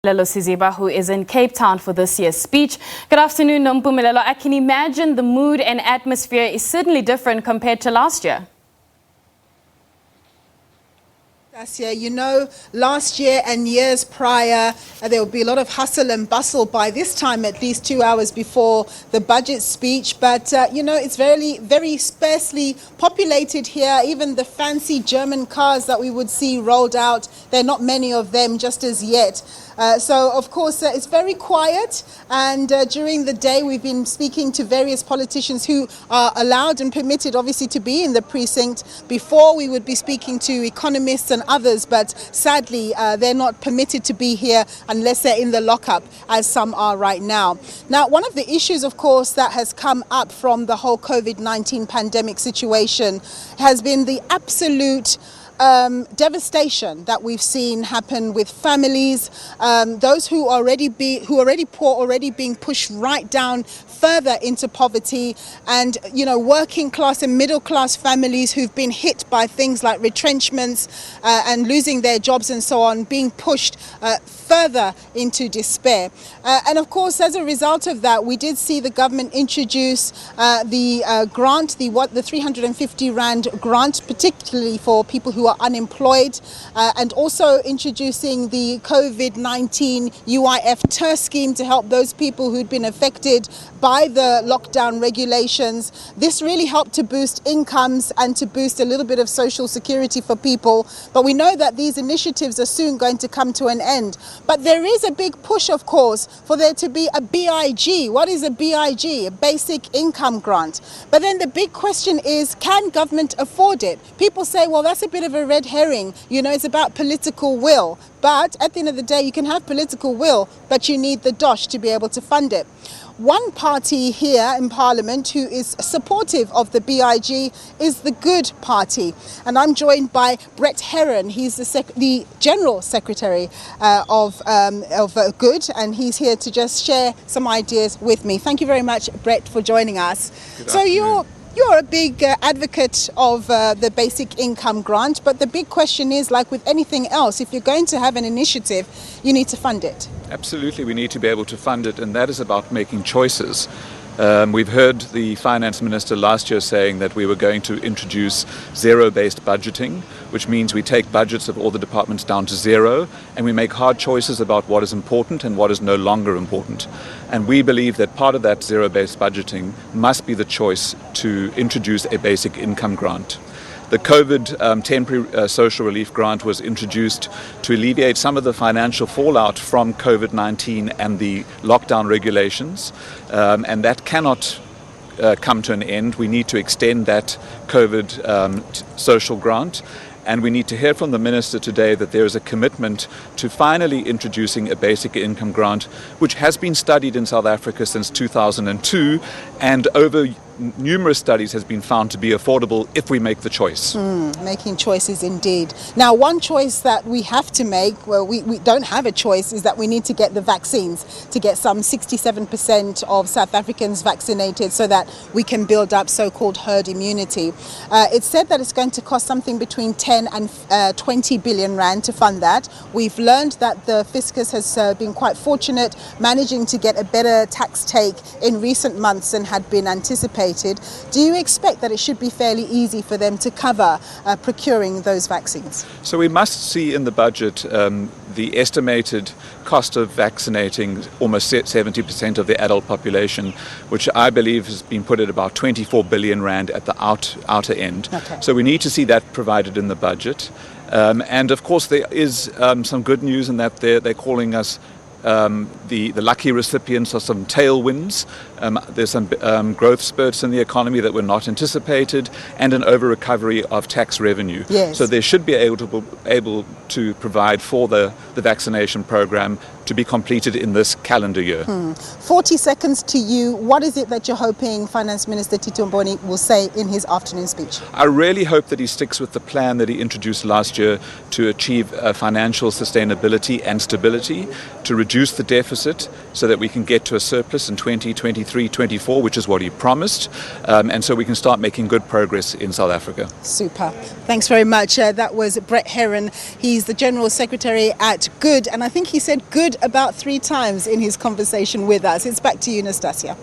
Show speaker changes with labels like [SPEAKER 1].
[SPEAKER 1] Nompumelelo Siziba, who is in Cape Town for this year's speech. Good afternoon, Nompumelelo. I can imagine the mood and atmosphere is certainly different compared to last year.
[SPEAKER 2] You know, last year and years prior, there will be a lot of hustle and bustle by this time, at least 2 hours before the budget speech. But, you know, it's very sparsely populated here. Even the fancy German cars that we would see rolled out, there are not many of them just as yet. So, of course, it's very quiet. And during the day, we've been speaking to various politicians who are allowed and permitted, obviously, to be in the precinct. Before, we would be speaking to economists and others, but sadly, they're not permitted to be here unless they're in the lockup, as some are right now. Now, one of the issues, of course, that has come up from the whole COVID-19 pandemic situation has been the absolute devastation that we've seen happen with families, those who already poor, already being pushed right down further into poverty, and working class and middle class families who've been hit by things like retrenchments and losing their jobs and so on, being pushed further into despair. And of course, as a result of that, we did see the government introduce the grant, the 350 Rand grant, particularly for people who are unemployed, and also introducing the COVID-19 UIF TER scheme to help those people who'd been affected by the lockdown regulations. This really helped to boost incomes and to boost a little bit of social security for people. But we know that these initiatives are soon going to come to an end. But there is a big push, of course, for there to be a BIG. What is a BIG? A basic income grant. But then the big question is, can government afford it? People say, well, that's a bit of a red herring. It's about political will. But at the end of the day, you can have political will, but you need the dosh to be able to fund it. One party here in Parliament who is supportive of the BIG is the Good Party. And I'm joined by Brett Herron. He's the General Secretary of Good, and he's here to just share some ideas with me. Thank you very much, Brett, for joining us. So you're a big advocate of the basic income grant, but the big question is, like with anything else, if you're going to have an initiative, you need to fund it.
[SPEAKER 3] Absolutely, we need to be able to fund it, and that is about making choices. We've heard the Finance Minister last year saying that we were going to introduce zero-based budgeting, which means we take budgets of all the departments down to zero, and we make hard choices about what is important and what is no longer important. And we believe that part of that zero-based budgeting must be the choice to introduce a basic income grant. The COVID temporary social relief grant was introduced to alleviate some of the financial fallout from COVID-19 and the lockdown regulations, and that cannot come to an end. We need to extend that COVID social grant. And we need to hear from the Minister today that there is a commitment to finally introducing a basic income grant, which has been studied in South Africa since 2002, and over numerous studies has been found to be affordable if we make the choice.
[SPEAKER 2] Making choices indeed. Now, one choice that we have to make, well, we don't have a choice, is that we need to get the vaccines, to get some 67% of South Africans vaccinated so that we can build up so-called herd immunity. It's said that it's going to cost something between 10 and 20 billion Rand to fund that. We've learned that the fiscus has been quite fortunate, managing to get a better tax take in recent months than had been anticipated. Do you expect that it should be fairly easy for them to cover procuring those vaccines?
[SPEAKER 3] So we must see in the budget the estimated cost of vaccinating almost 70% of the adult population, which I believe has been put at about 24 billion Rand at the outer end.
[SPEAKER 2] Okay.
[SPEAKER 3] So we need to see that provided in the budget. And of course there is some good news in that they're calling us the lucky recipients of some tailwinds. There's some growth spurts in the economy that were not anticipated, and an over-recovery of tax revenue.
[SPEAKER 2] Yes.
[SPEAKER 3] So they should be able to provide for the vaccination program to be completed in this calendar year.
[SPEAKER 2] 40 seconds to you. What is it that you're hoping Finance Minister Tito Mboweni will say in his afternoon speech?
[SPEAKER 3] I really hope that he sticks with the plan that he introduced last year to achieve financial sustainability and stability, to reduce the deficit so that we can get to a surplus in 2023 23-24, which is what he promised, and so we can start making good progress in South Africa.
[SPEAKER 2] Super. Thanks very much. That was Brett Herron. He's the General Secretary at Good, and I think he said good about 3 times in his conversation with us. It's back to you, Nastasia.